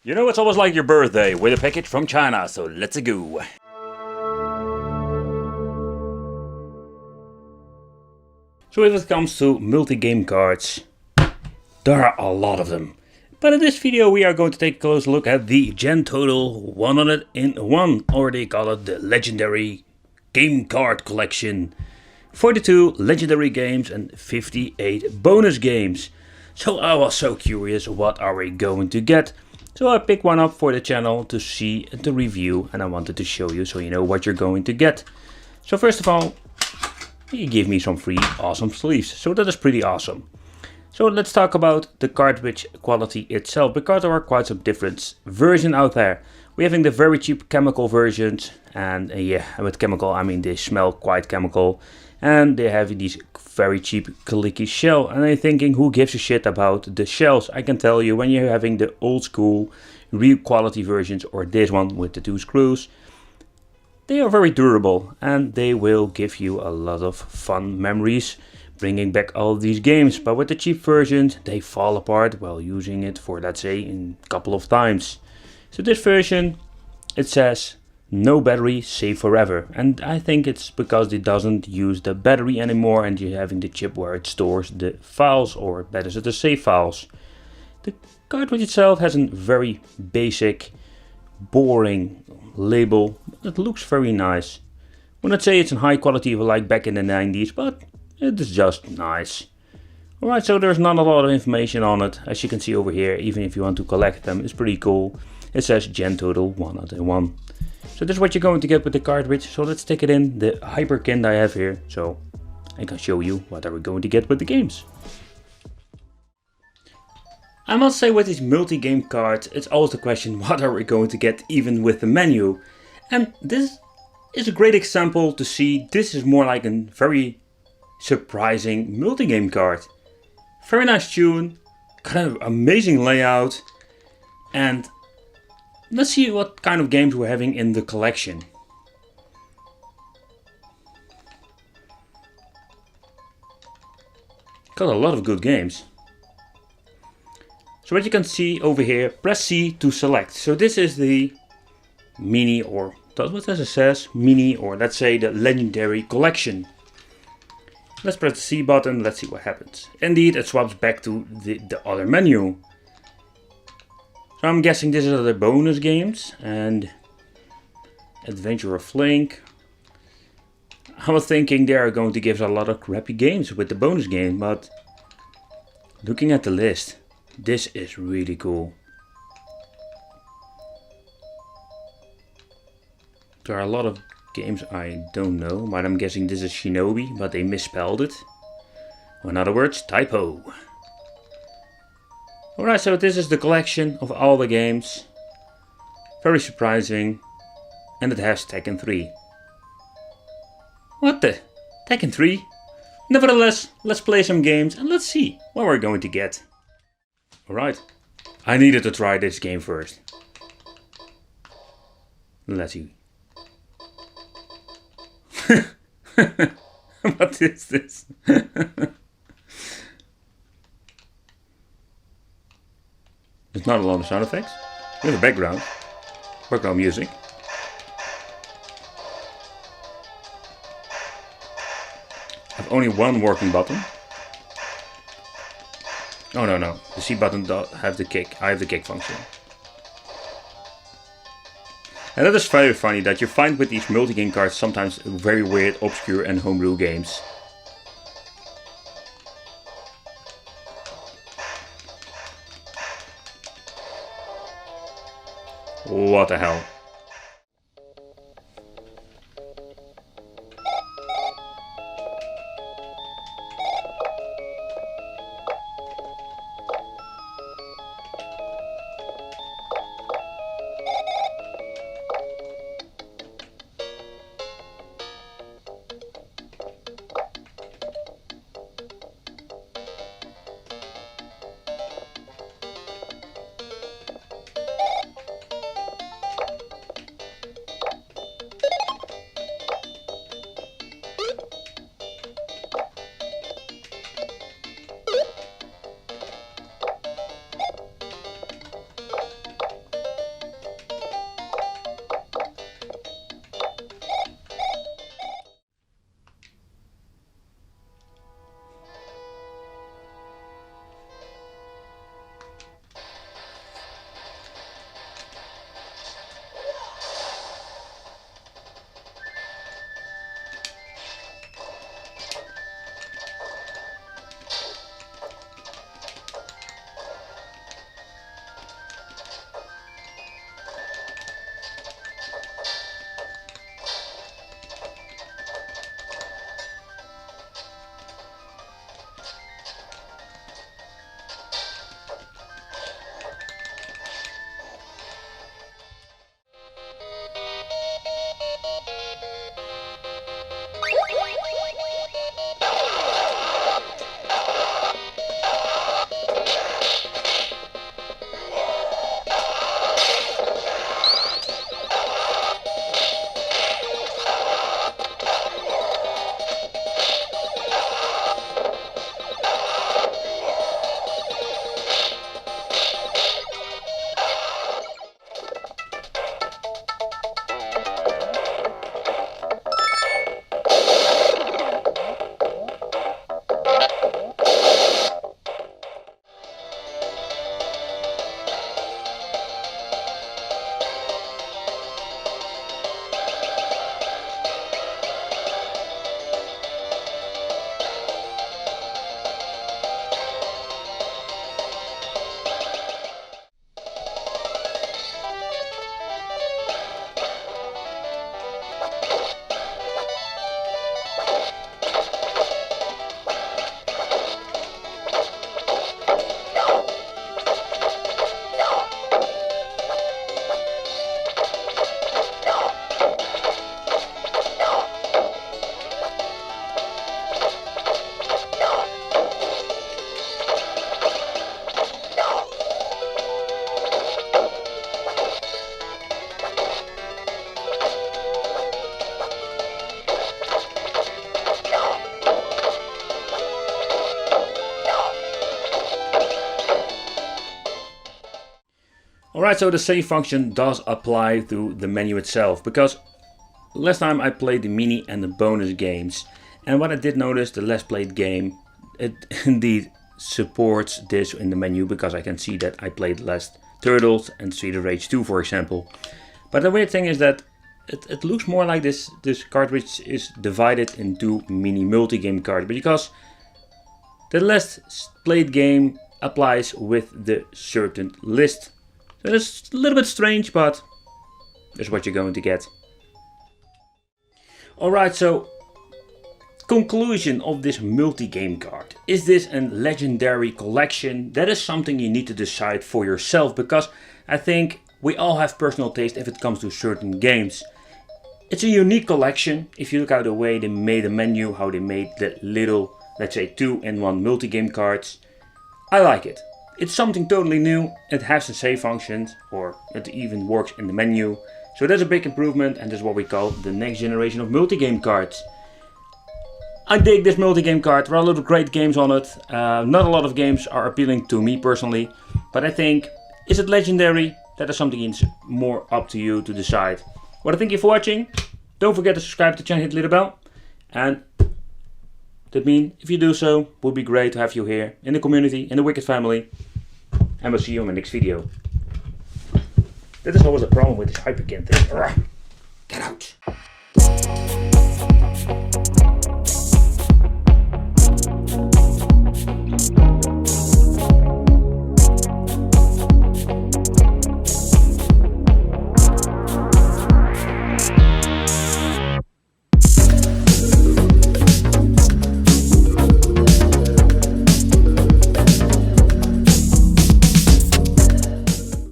You know, it's almost like your birthday with a package from China, so let's go. So if it comes to multi-game cards, there are a lot of them. But in this video we are going to take a close look at the Gen Total 100 in 1, or they call it the Legendary Game Card Collection. 42 legendary games and 58 bonus games. So I was so curious, what are we going to get? So I picked one up for the channel to see and to review, and I wanted to show you so you know what you're going to get. So first of all, he gave me some free awesome sleeves, so that is pretty awesome. So let's talk about the cartridge quality itself, because there are quite some different versions out there. We're having the very cheap chemical versions, and yeah, with chemical I mean they smell quite chemical, and they have these very cheap clicky shell, and I'm thinking, who gives a shit about the shells? I can tell you, when you're having the old school real quality versions, or this one with the 2 screws, they are very durable and they will give you a lot of fun memories, bringing back all these games. But with the cheap versions, they fall apart while using it for, let's say, a couple of times. So this version, it says no battery, save forever, and I think it's because it doesn't use the battery anymore and you're having the chip where it stores the files, or better said, the save files. The cartridge itself has a very basic, boring label, but it looks very nice. When I say it's in high quality like back in the 90s, but it is just nice. Alright, so there's not a lot of information on it, as you can see over here. Even if you want to collect them, it's pretty cool. It says Gen Total 101. So this is what you're going to get with the cartridge. So let's stick it in the Hyperkin I have here, so I can show you what are we going to get with the games. I must say, with these multi-game cards, it's always the question, what are we going to get even with the menu? And this is a great example to see. This is more like a very surprising multi-game card. Very nice tune, kind of amazing layout, and let's see what kind of games we're having in the collection. Got a lot of good games. So what you can see over here, press C to select. So this is the mini, or what does it says? Mini, or let's say the Legendary Collection. Let's press the C button, let's see what happens. Indeed, it swaps back to the other menu. So I'm guessing this is the bonus games and Adventure of Link. I was thinking they are going to give us a lot of crappy games with the bonus game, but looking at the list, this is really cool. There are a lot of games I don't know, but I'm guessing this is Shinobi, but they misspelled it. Or in other words, typo. Alright, so this is the collection of all the games. Very surprising. And it has Tekken 3. What the? Tekken 3? Nevertheless, let's play some games and let's see what we're going to get. Alright, I needed to try this game first. Let's see. What is this? There's not a lot of sound effects. We have a background music. I have only one working button. Oh no, the C button does have the kick. I have the kick function. And that is very funny that you find with these multi-game cards sometimes very weird, obscure and homebrew games. What the hell? Alright, so the save function does apply to the menu itself, because last time I played the mini and the bonus games, and what I did notice, the less played game, it indeed supports this in the menu, because I can see that I played less Turtles and Street of Rage 2, for example. But the weird thing is that it looks more like this cartridge is divided into mini multi-game cards, because the less played game applies with the certain list. So it's a little bit strange, but that's what you're going to get. Alright, so conclusion of this multi-game card. Is this a legendary collection? That is something you need to decide for yourself, because I think we all have personal taste if it comes to certain games. It's a unique collection. If you look at the way they made the menu, how they made the little, let's say 2-in-1 multi-game cards, I like it. It's something totally new. It has the save functions, or it even works in the menu. So that's a big improvement, and that's what we call the next generation of multi-game cards. I dig this multi-game card. There are a lot of great games on it. Not a lot of games are appealing to me personally, but I think, is it legendary? That is something it's more up to you to decide. Well, thank you for watching. Don't forget to subscribe to the channel, hit the little bell. And that means, if you do so, it would be great to have you here in the community, in the Wicked family. And we'll see you in my next video. That is always a problem with this Hyperkin thing. Get out!